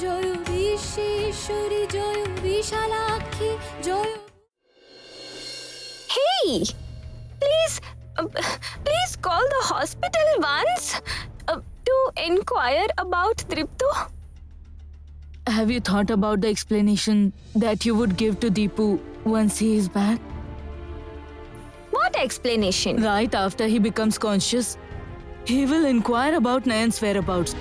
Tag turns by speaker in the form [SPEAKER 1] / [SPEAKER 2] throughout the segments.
[SPEAKER 1] Joy Bishweshwari Joy Bishalakshi Joy.
[SPEAKER 2] Hey, please call the hospital once to inquire about Tripto.
[SPEAKER 3] Have you thought about the explanation that you would give to Deepu once he is back?
[SPEAKER 2] What explanation?
[SPEAKER 3] Right after he becomes conscious, he will inquire about Nayan's whereabouts.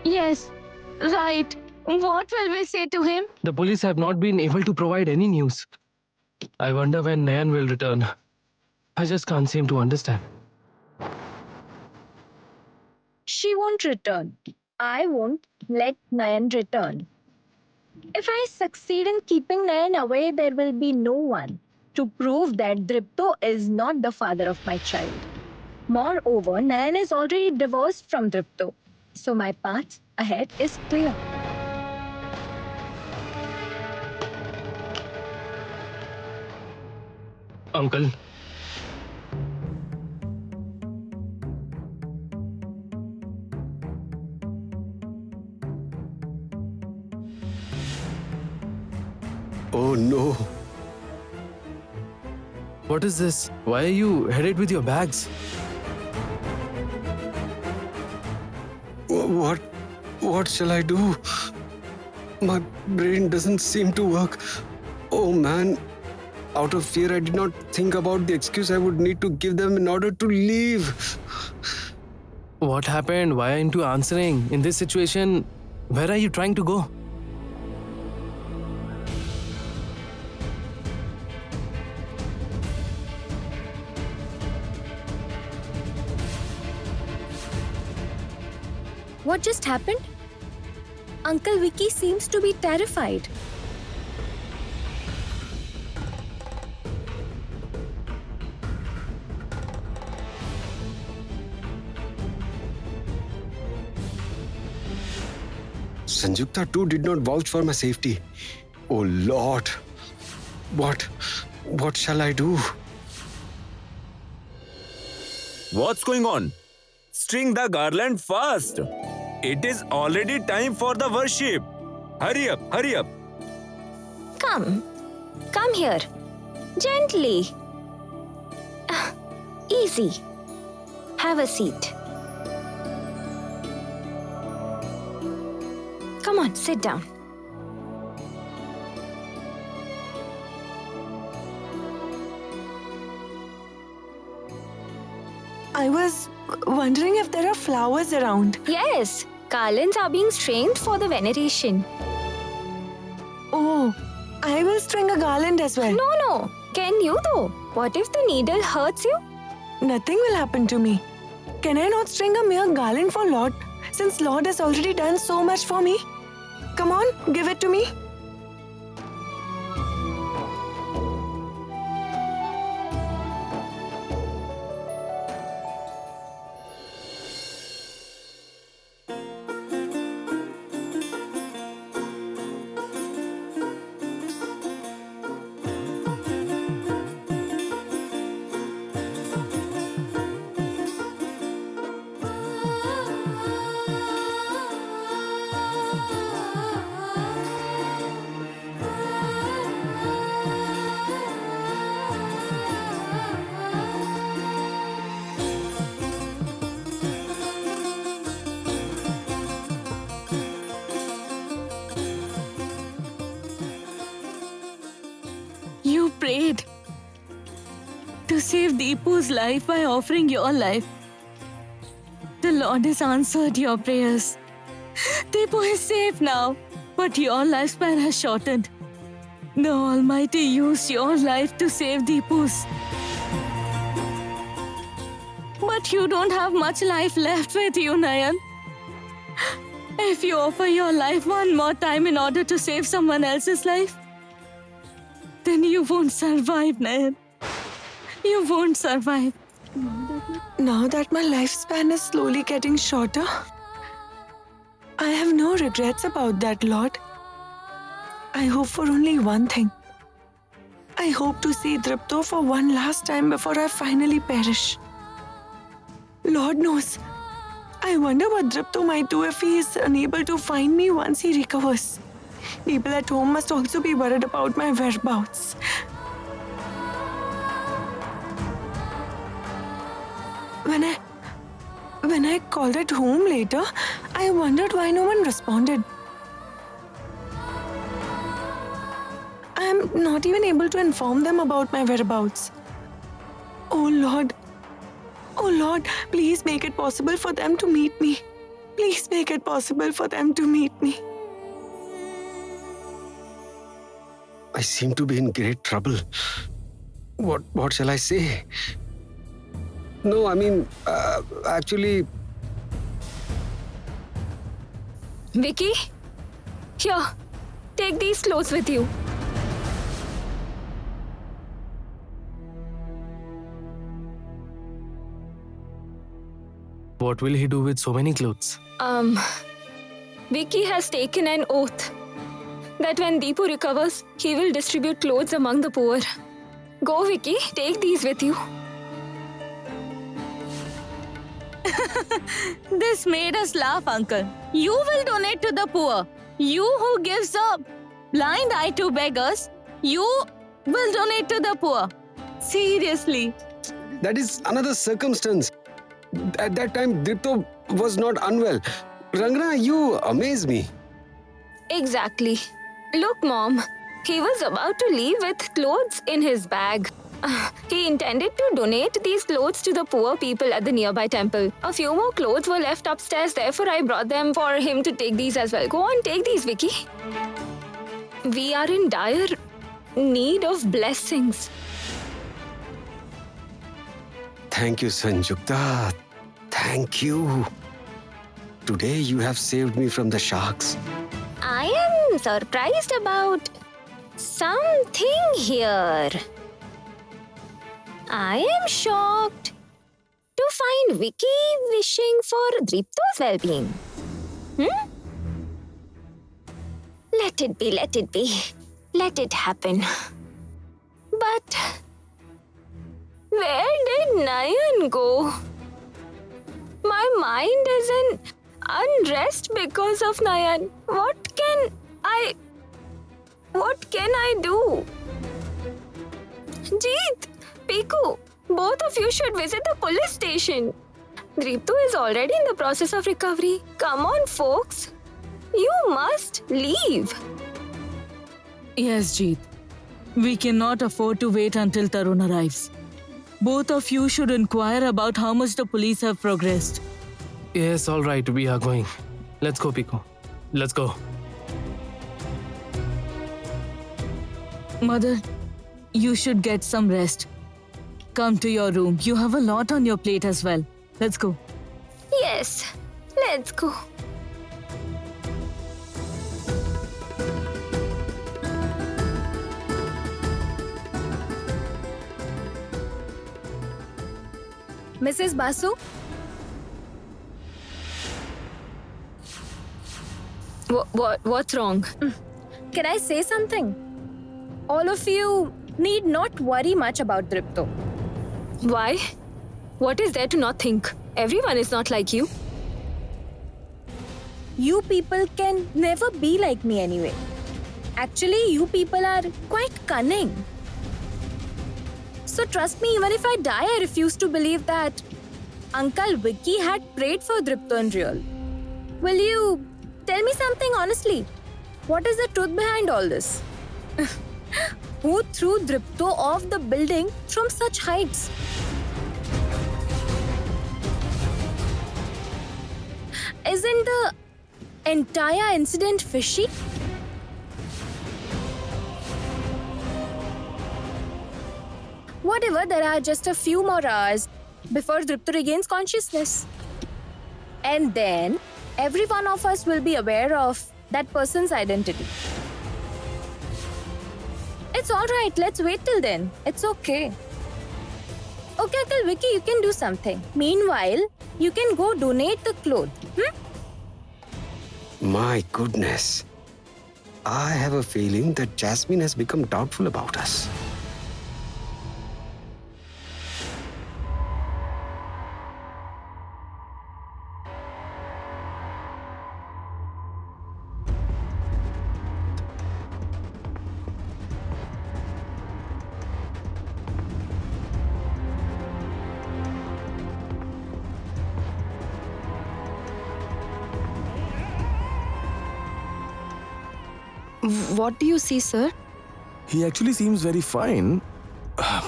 [SPEAKER 4] Yes, right. What will we say to him?
[SPEAKER 5] The police have not been able to provide any news. I wonder when Nayan will return. I just can't seem to understand.
[SPEAKER 4] She won't return. I won't let Nayan return. If I succeed in keeping Nayan away, there will be no one to prove that Dripto is not the father of my child. Moreover, Nayan is already divorced from Dripto, so my path ahead is clear.
[SPEAKER 5] Uncle,
[SPEAKER 6] Oh no.
[SPEAKER 5] what is this? Why are you headed with your bags?
[SPEAKER 6] What shall I do? My brain doesn't seem to work. Oh man. Out of fear, I did not think about the excuse I would need to give them in order to leave.
[SPEAKER 5] What happened? Why aren't you answering? In this situation, where are you trying to go?
[SPEAKER 2] What just happened? Uncle Vicky seems to be terrified.
[SPEAKER 6] Sanjukta too did not vouch for my safety. Oh Lord. What shall I do?
[SPEAKER 7] What's going on? String the garland fast. It is already time for the worship. Hurry up, hurry up.
[SPEAKER 2] Come here. Gently. Easy. Have a seat. Come on, sit down.
[SPEAKER 8] I was wondering if there are flowers around.
[SPEAKER 2] Yes, garlands are being strained for the veneration.
[SPEAKER 8] Oh, I will string a garland as well.
[SPEAKER 2] No. Can you though? What if the needle hurts you?
[SPEAKER 8] Nothing will happen to me. Can I not string a mere garland for Lord, since Lord has already done so much for me? Come on, give it to me.
[SPEAKER 3] You prayed to save Deepu's life by offering your life. The Lord has answered your prayers. Deepu is safe now, but your lifespan has shortened. The Almighty used your life to save Deepu's. But you don't have much life left with you, Nayan. If you offer your life one more time in order to save someone else's life, then you won't survive, Nayan. You won't survive.
[SPEAKER 8] Now that my lifespan is slowly getting shorter, I have no regrets about that, Lord. I hope for only one thing. I hope to see Dripto for one last time before I finally perish. Lord knows. I wonder what Dripto might do if he is unable to find me once he recovers. People at home must also be worried about my whereabouts. When I called at home later, I wondered why no one responded. I am not even able to inform them about my whereabouts. Oh Lord, please make it possible for them to meet me. Please make it possible for them to meet me.
[SPEAKER 6] I seem to be in great trouble. What shall I say? No, I mean, actually,
[SPEAKER 2] Vicky, here, take these clothes with you.
[SPEAKER 5] What will he do with so many clothes?
[SPEAKER 2] Vicky has taken an oath that when Deepu recovers, he will distribute clothes among the poor. Go, Vicky, take these with you.
[SPEAKER 3] This made us laugh, Uncle. You will donate to the poor. You who gives a blind eye to beggars, you will donate to the poor. Seriously.
[SPEAKER 6] that is another circumstance. At that time, Dripto was not unwell. Rangana, you amaze me.
[SPEAKER 2] Exactly. Look, Mom, he was about to leave with clothes in his bag. He intended to donate these clothes to the poor people at the nearby temple. A few more clothes were left upstairs, therefore I brought them for him to take these as well. Go on, take these, Vicky. We are in dire need of blessings.
[SPEAKER 6] Thank you, Sanjukta. Thank you. Today you have saved me from the sharks.
[SPEAKER 2] I am surprised about something here. I am shocked to find Vicky wishing for Dripto's well-being. Let it be, let it be. Let it happen. But where did Nayan go? My mind is in unrest because of Nayan. What can I do? Jeet, Piku, both of you should visit the police station. Dripto is already in the process of recovery. Come on, folks. You must leave.
[SPEAKER 3] Yes, Jeet. We cannot afford to wait until Tarun arrives. Both of you should inquire about how much the police have progressed.
[SPEAKER 5] Yes, all right, we are going. Let's go, Pico. Let's go.
[SPEAKER 3] Mother, you should get some rest. Come to your room. You have a lot on your plate as well. Let's go.
[SPEAKER 2] Yes, let's go.
[SPEAKER 1] Mrs. Basu,
[SPEAKER 2] What's wrong?
[SPEAKER 1] can I say something? All of you need not worry much about Dripto.
[SPEAKER 2] Why? What is there to not think? Everyone is not like you.
[SPEAKER 1] You people can never be like me anyway. Actually, you people are quite cunning. So trust me, even if I die, I refuse to believe that Uncle Vicky had prayed for Dripto in real. Will you tell me something honestly? What is the truth behind all this? Who threw Dripto off the building from such heights? Isn't the entire incident fishy? Whatever, there are just a few more hours before Dripto regains consciousness. And then, every one of us will be aware of that person's identity. It's alright, let's wait till then. It's okay. Okay, Uncle Vicky, you can do something. Meanwhile, you can go donate the clothes.
[SPEAKER 6] My goodness. I have a feeling that Jasmine has become doubtful about us.
[SPEAKER 2] What do you see, sir?
[SPEAKER 9] He actually seems very fine,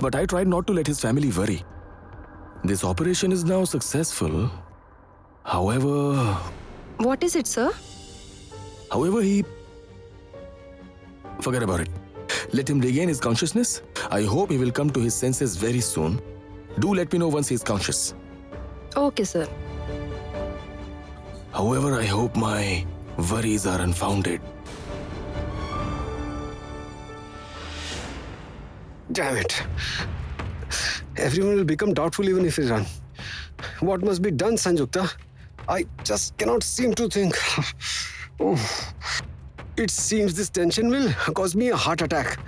[SPEAKER 9] but I tried not to let his family worry. This operation is now successful. However,
[SPEAKER 2] What is it, sir?
[SPEAKER 9] he... Forget about it. Let him regain his consciousness. I hope he will come to his senses very soon. Do let me know once he is conscious.
[SPEAKER 2] Okay, sir.
[SPEAKER 9] However, I hope my worries are unfounded.
[SPEAKER 6] Damn it. Everyone will become doubtful even if we run. What must be done, Sanjukta? I just cannot seem to think. Oh. It seems this tension will cause me a heart attack.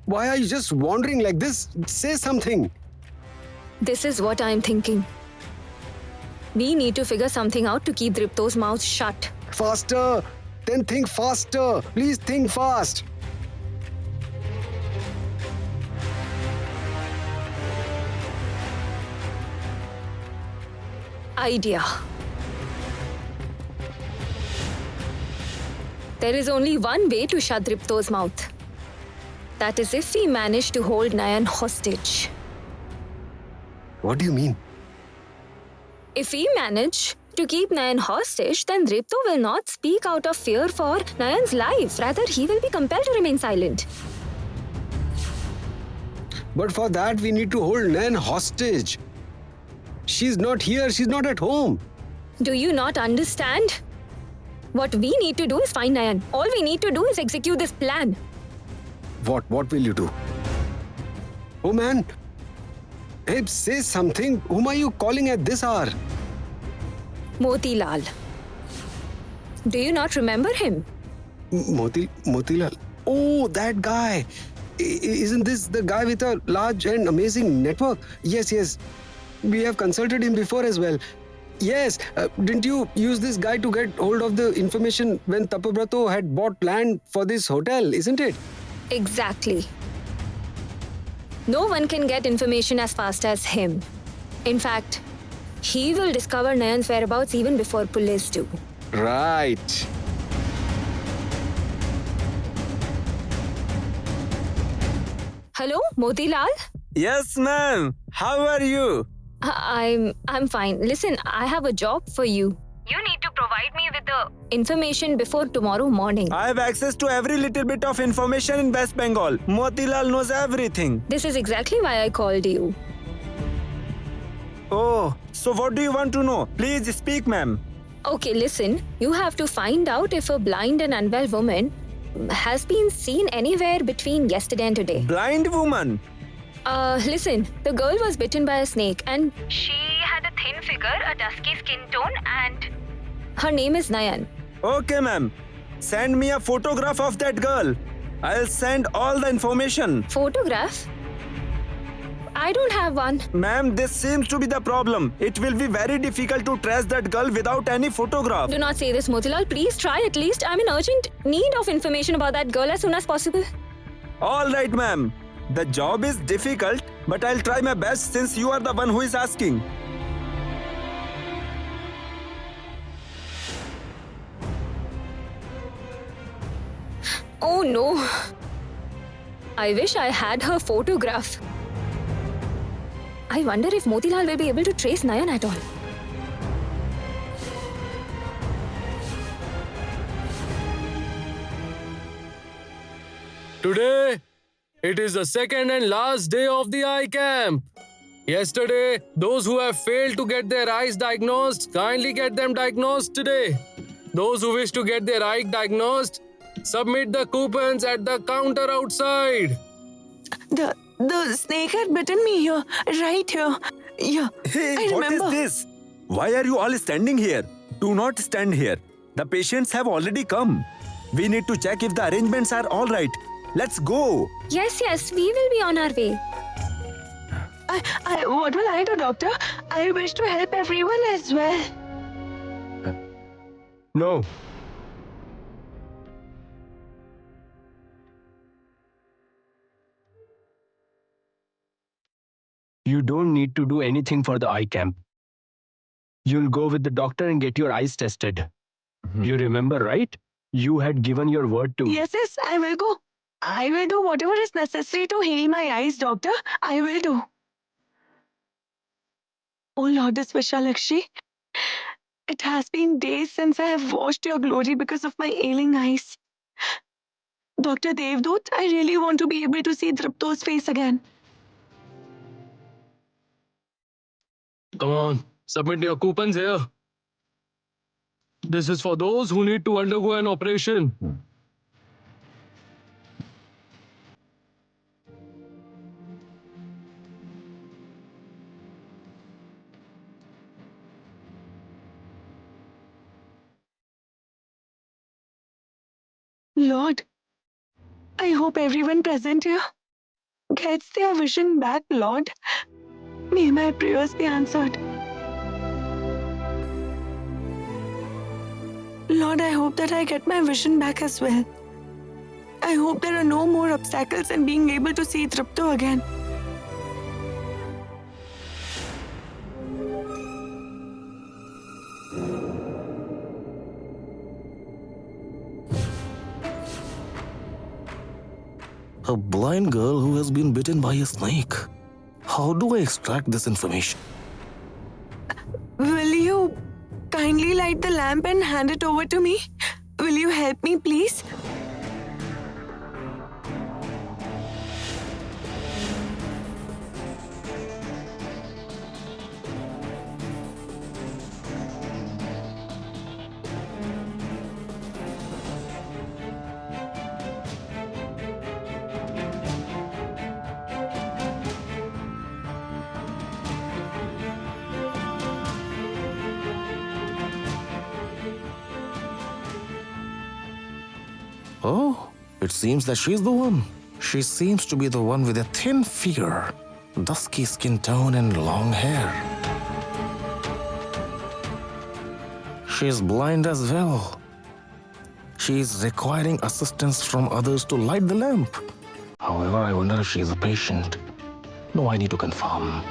[SPEAKER 6] Why are you just wandering like this? Say something.
[SPEAKER 2] This is what I'm thinking. We need to figure something out to keep Dripto's mouth shut.
[SPEAKER 6] Faster. Then think faster. Please think fast.
[SPEAKER 2] Idea. There is only one way to shut Dripto's mouth. That is if we manage to hold Nayan hostage.
[SPEAKER 6] What do you mean?
[SPEAKER 2] If we manage to keep Nayan hostage, then Dripto will not speak out of fear for Nayan's life. Rather, he will be compelled to remain silent.
[SPEAKER 6] But for that, we need to hold Nayan hostage. She's not here. She's not at home.
[SPEAKER 2] Do you not understand? What we need to do is find Nayan. All we need to do is execute this plan.
[SPEAKER 6] What will you do? Oh man. Hey, say something. Whom are you calling at this hour?
[SPEAKER 2] Motilal. Do you not remember him?
[SPEAKER 6] Motilal. Oh, that guy. Isn't this the guy with a large and amazing network? Yes. We have consulted him before as well. Yes, didn't you use this guy to get hold of the information when Tapabrato had bought land for this hotel, isn't it?
[SPEAKER 2] Exactly. No one can get information as fast as him. In fact, he will discover Nayan's whereabouts even before police do.
[SPEAKER 6] Right.
[SPEAKER 2] Hello, Motilal?
[SPEAKER 7] Yes, ma'am. How are you?
[SPEAKER 2] I'm fine. Listen, I have a job for you. You need to provide me with the information before tomorrow morning.
[SPEAKER 7] I have access to every little bit of information in West Bengal. Motilal knows everything.
[SPEAKER 2] This is exactly why I called you.
[SPEAKER 7] Oh, so what do you want to know? Please speak, ma'am.
[SPEAKER 2] Okay, listen. You have to find out if a blind and unwell woman has been seen anywhere between yesterday and today.
[SPEAKER 7] Blind woman.
[SPEAKER 2] Listen, the girl was bitten by a snake and she had a thin figure, a dusky skin tone, and her name is Nayan.
[SPEAKER 7] Okay, ma'am. Send me a photograph of that girl. I'll send all the information.
[SPEAKER 2] Photograph? I don't have one.
[SPEAKER 7] Ma'am, this seems to be the problem. It will be very difficult to trace that girl without any photograph.
[SPEAKER 2] Do not say this, Motilal. Please try at least. I'm in urgent need of information about that girl as soon as possible.
[SPEAKER 7] All right, ma'am. The job is difficult, but I'll try my best since you are the one who is asking.
[SPEAKER 2] Oh no. I wish I had her photograph. I wonder if Motilal will be able to trace Nayan at all.
[SPEAKER 5] Today, it is the second and last day of the eye camp. Yesterday, those who have failed to get their eyes diagnosed, kindly get them diagnosed today. Those who wish to get their eye diagnosed, submit the coupons at the counter outside.
[SPEAKER 8] The snake had bitten me here, right here. Yeah,
[SPEAKER 7] Hey,
[SPEAKER 8] I
[SPEAKER 7] what is
[SPEAKER 8] remember.
[SPEAKER 7] this? Why are you all standing here? Do not stand here. The patients have already come. We need to check if the arrangements are all right. Let's go.
[SPEAKER 2] Yes, we will be on our way.
[SPEAKER 8] What will I do, doctor? I wish to help everyone as well.
[SPEAKER 5] No. You don't need to do anything for the eye camp. You'll go with the doctor and get your eyes tested. You remember, right?
[SPEAKER 6] You had given your word to.
[SPEAKER 8] Yes, yes, I will go. I will do whatever is necessary to heal my eyes, doctor. I will do. Oh Lordess Vishalakshi, it has been days since I have watched your glory because of my ailing eyes. Dr. Devdut, I really want to be able to see Dripto's face again.
[SPEAKER 5] Come on, submit your coupons here. This is for those who need to undergo an operation.
[SPEAKER 8] Lord, I hope everyone present here gets their vision back, Lord. May my prayers be answered. Lord, I hope that I get my vision back as well. I hope there are no more obstacles in being able to see Dripto again.
[SPEAKER 9] A blind girl who has been bitten by a snake. How do I extract this information?
[SPEAKER 8] Will you kindly light the lamp and hand it over to me? Will you help me, please?
[SPEAKER 9] Oh, it seems that she's the one. She seems to be the one with a thin figure, dusky skin tone and long hair. She's blind as well. She's requiring assistance from others to light the lamp. However, I wonder if she's a patient. No, I need to confirm.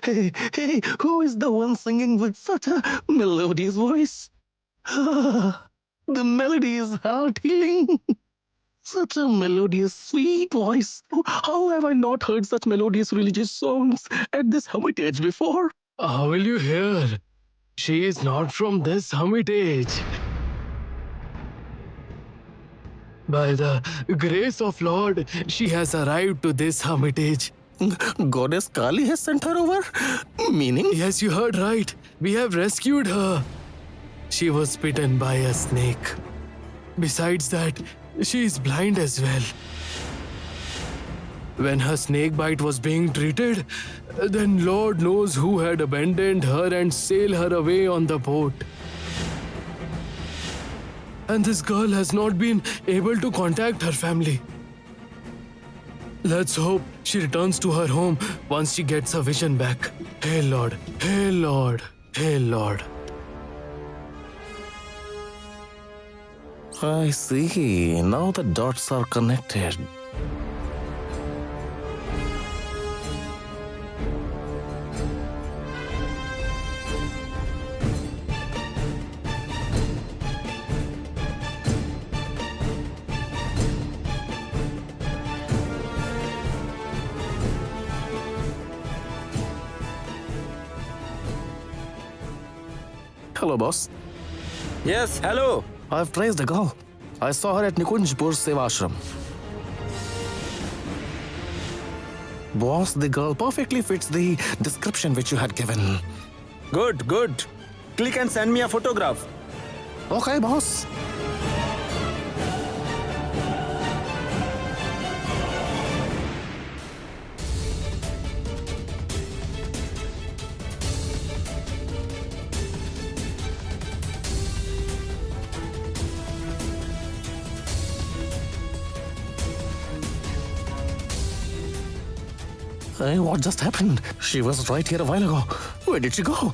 [SPEAKER 9] Hey, who is the one singing with such a melodious voice? The melody is heart healing. Such a melodious, sweet voice. How have I not heard such melodious religious songs at this hermitage before?
[SPEAKER 5] How will you hear? She is not from this hermitage. By the grace of Lord, she has arrived to this hermitage.
[SPEAKER 9] Goddess Kali has sent her over? Meaning?
[SPEAKER 5] Yes, you heard right. We have rescued her. She was bitten by a snake. Besides that, she is blind as well. When her snake bite was being treated, then Lord knows who had abandoned her and sailed her away on the boat. and this girl has not been able to contact her family. Let's hope she returns to her home once she gets her vision back. Hey Lord, hey Lord, hey Lord.
[SPEAKER 9] I see. Now the dots are connected. Hello, boss.
[SPEAKER 7] Yes, hello.
[SPEAKER 9] I've traced the girl. I saw her at Nikunjpur Seva Ashram. Boss, the girl perfectly fits the description which you had given.
[SPEAKER 7] Good, good. Click and send me a photograph.
[SPEAKER 9] Okay, boss. Hey, what just happened? She was right here a while ago. Where did she go?